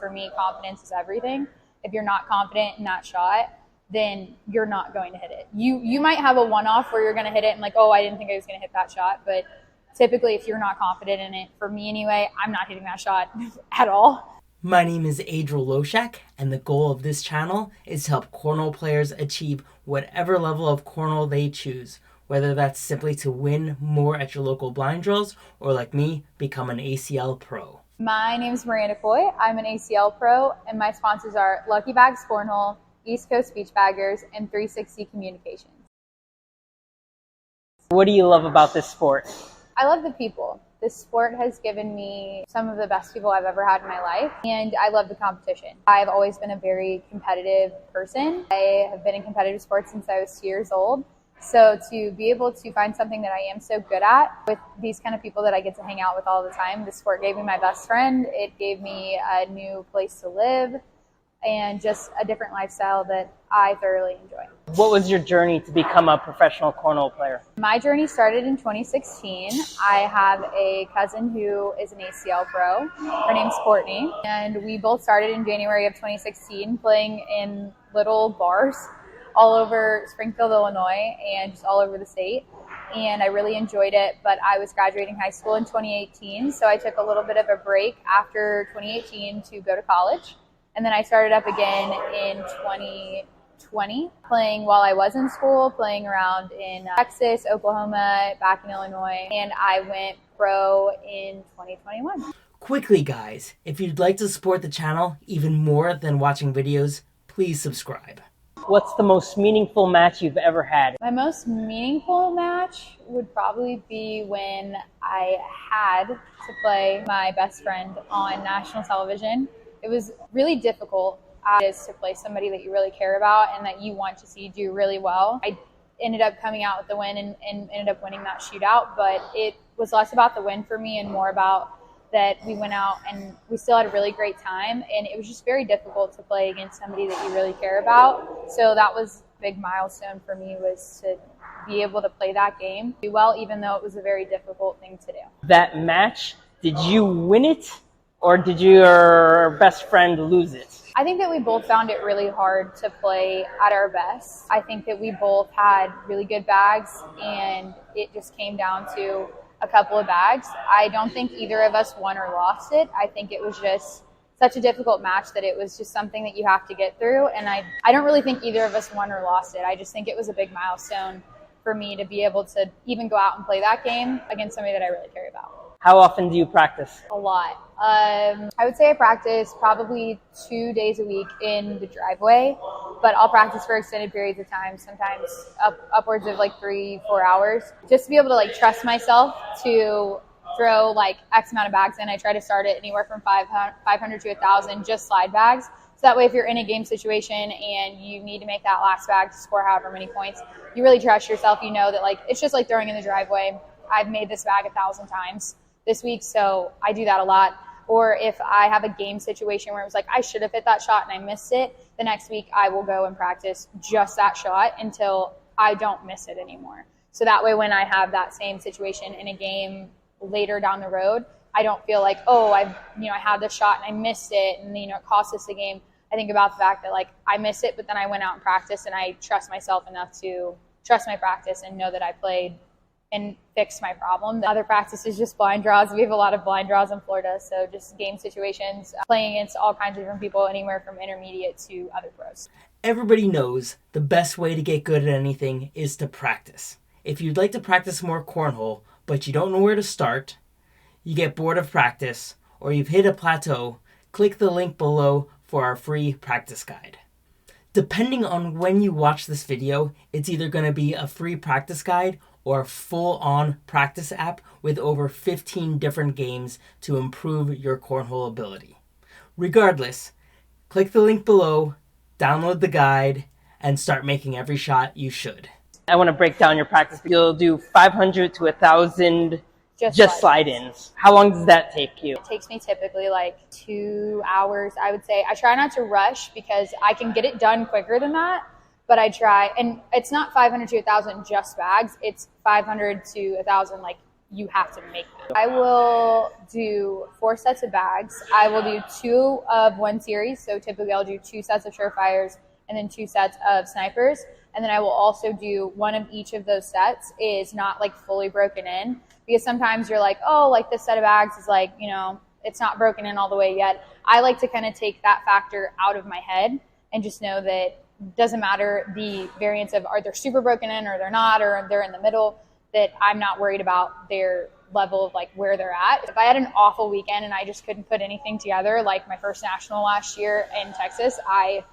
for me, confidence is everything. If you're not confident in that shot, then you're not going to hit it. You might have a one-off where you're going to hit it and like, oh, I didn't think I was going to hit that shot. But typically, if you're not confident in it, for me anyway, I'm not hitting that shot at all. My name is Adriel Loshak, and the goal of this channel is to help cornhole players achieve whatever level of cornhole they choose, whether that's simply to win more at your local blind drills or, like me, become an ACL pro. My name is Miranda Coy. I'm an ACL pro, and my sponsors are Lucky Bags Cornhole, East Coast Beach Baggers, and 360 Communications. What do you love about this sport? I love the people. This sport has given me some of the best people I've ever had in my life, and I love the competition. I've always been a very competitive person. I have been in competitive sports since I was 2 years old. So to be able to find something that I am so good at with these kind of people that I get to hang out with all the time, this sport gave me my best friend. It gave me a new place to live and just a different lifestyle that I thoroughly enjoy. What was your journey to become a professional cornhole player? My journey started in 2016. I have a cousin who is an ACL pro. Her name's Courtney, and we both started in January of 2016 playing in little bars all over Springfield, Illinois, and just all over the state. And I really enjoyed it, but I was graduating high school in 2018, so I took a little bit of a break after 2018 to go to college. And then I started up again in 2020, playing while I was in school, playing around in Texas, Oklahoma, back in Illinois, and I went pro in 2021. Quickly, guys, if you'd like to support the channel even more than watching videos, please subscribe. What's the most meaningful match you've ever had? My most meaningful match would probably be when I had to play my best friend on national television. It was really difficult to play somebody that you really care about and that you want to see do really well. I ended up coming out with the win and ended up winning that shootout, but it was less about the win for me and more about that we went out and we still had a really great time, and it was just very difficult to play against somebody that you really care about. So that was a big milestone for me, was to be able to play that game do well, even though it was a very difficult thing to do. That match, did you win it or did your best friend lose it? I think that we both found it really hard to play at our best. I think that we both had really good bags, and it just came down to a couple of bags. I don't think either of us won or lost it. I think it was just such a difficult match that it was just something that you have to get through. And I don't really think either of us won or lost it. I just think it was a big milestone for me to be able to even go out and play that game against somebody that I really care about. How often do you practice? A lot. I would say I practice probably 2 days a week in the driveway, but I'll practice for extended periods of time, sometimes upwards of like 3-4 hours, just to be able to like trust myself to throw like X amount of bags in. I try to start it anywhere from 500 to 1,000, just slide bags. So that way, if you're in a game situation and you need to make that last bag to score however many points, you really trust yourself. You know that like it's just like throwing in the driveway. I've made this bag 1,000 times this week, so I do that a lot. Or if I have a game situation where it was like I should have hit that shot and I missed it, the next week I will go and practice just that shot until I don't miss it anymore. So that way, when I have that same situation in a game later down the road, I don't feel like, oh, I had this shot and I missed it and it cost us the game. I think about the fact that like I missed it, but then I went out and practiced, and I trust myself enough to trust my practice and know that I played and fix my problem. The other practice is just blind draws. We have a lot of blind draws in Florida, so just game situations, playing against all kinds of different people, anywhere from intermediate to other pros. Everybody knows the best way to get good at anything is to practice. If you'd like to practice more cornhole, but you don't know where to start, you get bored of practice, or you've hit a plateau, click the link below for our free practice guide. Depending on when you watch this video, it's either going to be a free practice guide or a full-on practice app with over 15 different games to improve your cornhole ability. Regardless, click the link below, download the guide, and start making every shot you should. I want to break down your practice. You'll do 500 to 1,000 just slide-ins. How long does that take you? It takes me typically like 2 hours, I would say. I try not to rush because I can get it done quicker than that. But I try, and it's not 500 to 1,000 just bags. It's 500 to 1,000 like you have to make them. I will do 4 sets of bags. I will do 2 of one series. So typically I'll do 2 sets of surefires and then 2 sets of snipers. And then I will also do one of each of those sets is not like fully broken in, because sometimes you're like, oh, like this set of bags is like, you know, it's not broken in all the way yet. I like to kind of take that factor out of my head and just know that it doesn't matter the variance of are they super broken in or they're not, or they're in the middle, that I'm not worried about their level of like where they're at. If I had an awful weekend and I just couldn't put anything together, like my first national last year in Texas, I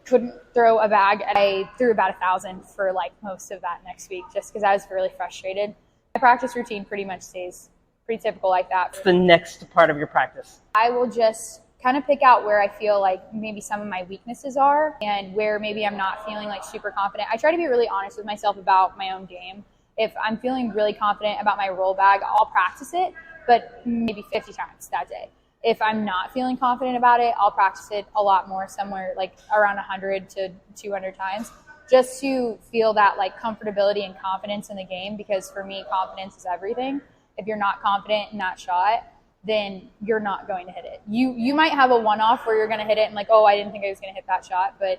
couldn't throw a bag. I threw about 1,000 for like most of that next week just because I was really frustrated. My practice routine pretty much stays pretty typical like that. What's the next part of your practice? I will just kind of pick out where I feel like maybe some of my weaknesses are and where maybe I'm not feeling like super confident. I try to be really honest with myself about my own game. If I'm feeling really confident about my roll bag, I'll practice it, but maybe 50 times that day. If I'm not feeling confident about it, I'll practice it a lot more, somewhere like around 100 to 200 times, just to feel that like comfortability and confidence in the game, because for me, confidence is everything. If you're not confident in that shot, then you're not going to hit it. You might have a one-off where you're going to hit it and like, oh, I didn't think I was going to hit that shot, but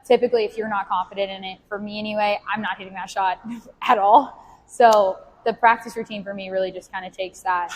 typically if you're not confident in it, for me anyway, I'm not hitting that shot at all. So the practice routine for me really just kind of takes that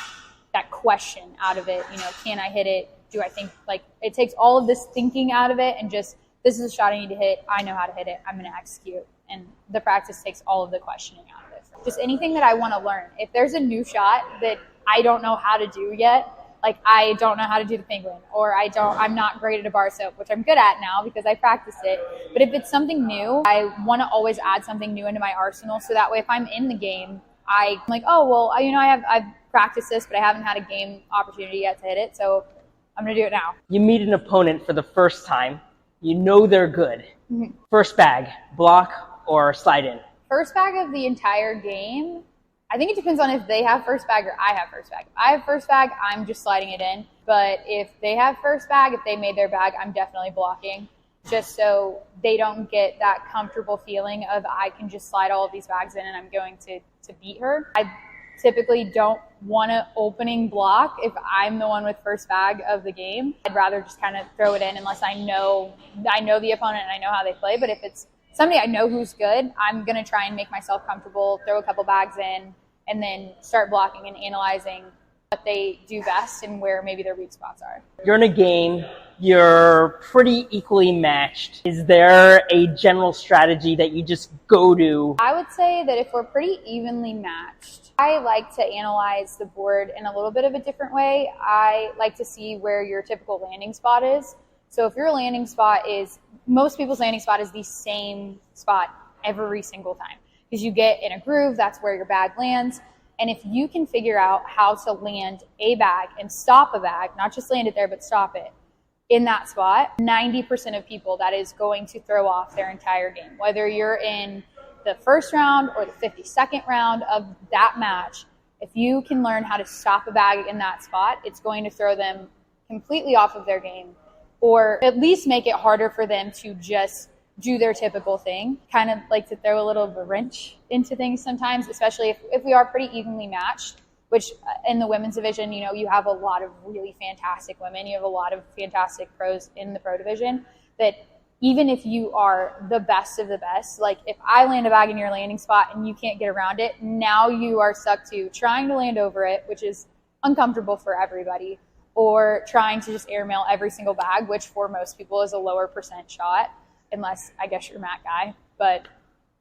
question out of it. You know, can I hit it? Do I think, like, it takes all of this thinking out of it and just, this is a shot I need to hit. I know how to hit it. I'm going to execute. And the practice takes all of the questioning out of it. Just anything that I want to learn. If there's a new shot that I don't know how to do yet, like I don't know how to do the penguin, or I'm not great at a bar soap, which I'm good at now because I practiced it. But if it's something new, I want to always add something new into my arsenal. So that way, if I'm in the game, I'm like, oh, well, you know, I've practiced this, but I haven't had a game opportunity yet to hit it. So I'm going to do it now. You meet an opponent for the first time. You know they're good. Mm-hmm. First bag, block or slide in? First bag of the entire game. I think it depends on if they have first bag or I have first bag. If I have first bag, I'm just sliding it in. But if they have first bag, if they made their bag, I'm definitely blocking, just so they don't get that comfortable feeling of I can just slide all of these bags in and I'm going to beat her. I typically don't want to opening block if I'm the one with first bag of the game. I'd rather just kind of throw it in unless I know the opponent and I know how they play. But if it's somebody I know who's good, I'm going to try and make myself comfortable, throw a couple bags in, and then start blocking and analyzing what they do best and where maybe their weak spots are. You're in a game, you're pretty equally matched. Is there a general strategy that you just go to? I would say that if we're pretty evenly matched, I like to analyze the board in a little bit of a different way. I like to see where your typical landing spot is. So if your landing spot is, most people's landing spot is the same spot every single time, because you get in a groove, that's where your bag lands. And if you can figure out how to land a bag and stop a bag, not just land it there, but stop it in that spot, 90% of people, that is going to throw off their entire game. Whether you're in the first round or the 52nd round of that match, if you can learn how to stop a bag in that spot, it's going to throw them completely off of their game, or at least make it harder for them to just do their typical thing. Kind of like to throw a little of a wrench into things sometimes, especially if we are pretty evenly matched, which in the women's division, you know, you have a lot of really fantastic women. You have a lot of fantastic pros in the pro division, that even if you are the best of the best, like if I land a bag in your landing spot and you can't get around it, now you are stuck to trying to land over it, which is uncomfortable for everybody, or trying to just airmail every single bag, which for most people is a lower percent shot, unless I guess you're Matt Guy. But,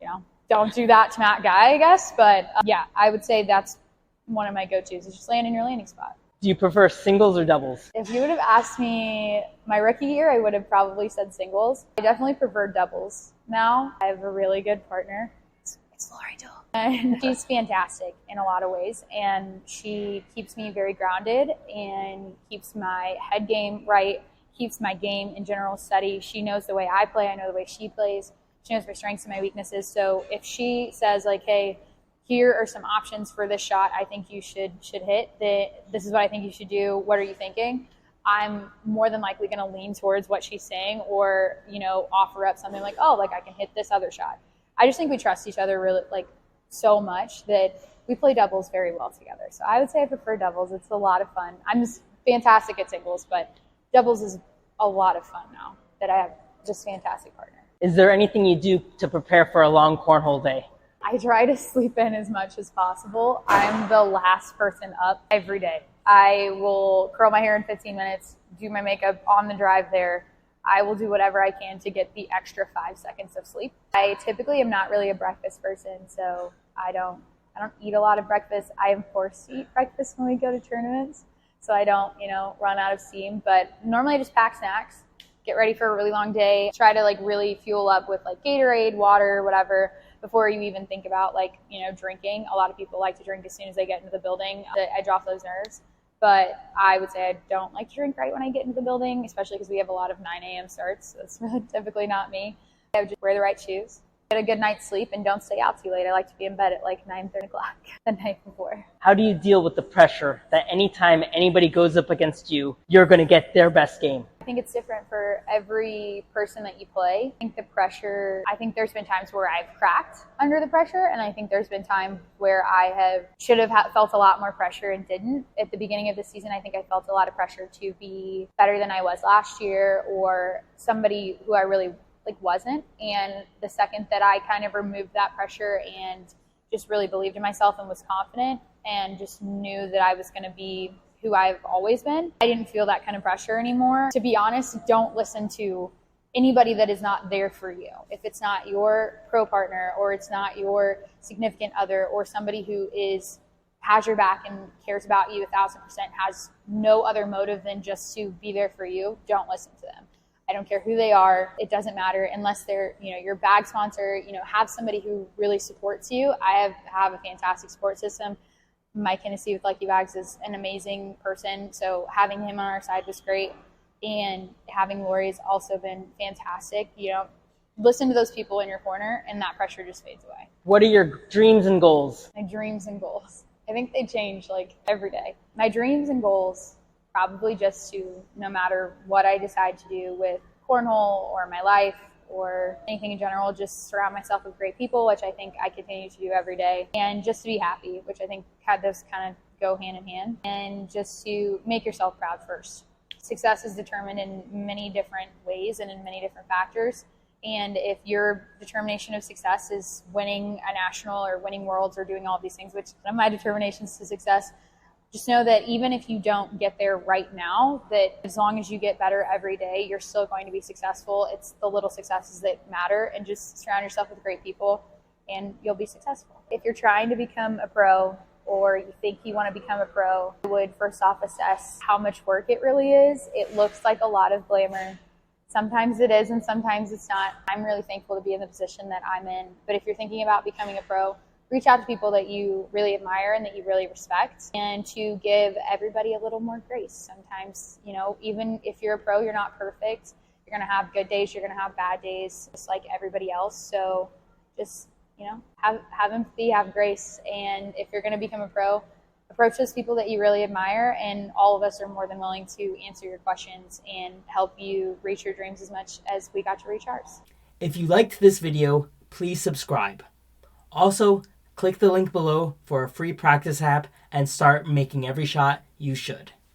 you know, don't do that to Matt Guy, I guess. But yeah, I would say that's one of my go-tos, is just land in your landing spot. Do you prefer singles or doubles? If you would have asked me my rookie year, I would have probably said singles. I definitely prefer doubles now. I have a really good partner. It's Lori Dole. And she's fantastic in a lot of ways, and she keeps me very grounded and keeps my head game right, keeps my game in general steady. She knows the way I play. I know the way she plays. She knows my strengths and my weaknesses. So if she says, like, hey, here are some options for this shot I think you should hit, this is what I think you should do, what are you thinking? I'm more than likely going to lean towards what she's saying, or, you know, offer up something like, oh, like I can hit this other shot. I just think we trust each other really, like, so much that we play doubles very well together. So I would say I prefer doubles. It's a lot of fun. I'm just fantastic at singles, but doubles is a lot of fun now that I have just fantastic partner. Is there anything you do to prepare for a long cornhole day? I try to sleep in as much as possible. I'm the last person up every day. I will curl my hair in 15 minutes, do my makeup on the drive there. I will do whatever I can to get the extra 5 seconds of sleep. I typically am not really a breakfast person, so I don't eat a lot of breakfast. I am forced to eat breakfast when we go to tournaments, so I don't, run out of steam. But normally I just pack snacks, get ready for a really long day, try to really fuel up with Gatorade, water, whatever, before you even think about drinking. A lot of people like to drink as soon as they get into the building. I drop those nerves. But I would say I don't like to drink right when I get into the building, especially because we have a lot of 9 a.m. starts. So that's really typically not me. I would just wear the right shoes, get a good night's sleep, and don't stay out too late. I like to be in bed at 9:30 o'clock the night before. How do you deal with the pressure that anytime anybody goes up against you, you're going to get their best game? I think it's different for every person that you play. I think there's been times where I've cracked under the pressure, and I think there's been times where I should have felt a lot more pressure and didn't. At the beginning of the season, I think I felt a lot of pressure to be better than I was last year, or somebody who I really wasn't. And the second that I kind of removed that pressure and just really believed in myself and was confident and just knew that I was going to be who I've always been, I didn't feel that kind of pressure anymore. To be honest, don't listen to anybody that is not there for you. If it's not your pro partner, or it's not your significant other, or somebody who has your back and cares about you 1,000%, has no other motive than just to be there for you, don't listen to them. I don't care who they are. It doesn't matter unless they're, your bag sponsor. Have somebody who really supports you. I have a fantastic support system. Mike Hennessy with Lucky Bags is an amazing person, so having him on our side was great. And having Lori's also been fantastic. Listen to those people in your corner, and that pressure just fades away. What are your dreams and goals? My dreams and goals, I think they change every day. My dreams and goals, probably just to, no matter what I decide to do with cornhole or my life or anything in general, just surround myself with great people, which I think I continue to do every day, and just to be happy, which I think those kind of go hand in hand, and just to make yourself proud first. Success is determined in many different ways and in many different factors, and if your determination of success is winning a national or winning worlds or doing all of these things, which one of my determinations to success, just know that even if you don't get there right now, that as long as you get better every day, you're still going to be successful. It's the little successes that matter, and just surround yourself with great people and you'll be successful. If you're trying to become a pro, or you think you want to become a pro, I would first off assess how much work it really is. It looks like a lot of glamour. Sometimes it is and sometimes it's not. I'm really thankful to be in the position that I'm in. But if you're thinking about becoming a pro, reach out to people that you really admire and that you really respect, and to give everybody a little more grace. Sometimes, even if you're a pro, you're not perfect. You're going to have good days, you're going to have bad days, just like everybody else. So just, have empathy, have grace. And if you're going to become a pro, approach those people that you really admire, and all of us are more than willing to answer your questions and help you reach your dreams as much as we got to reach ours. If you liked this video, please subscribe. Also, click the link below for a free practice app and start making every shot you should.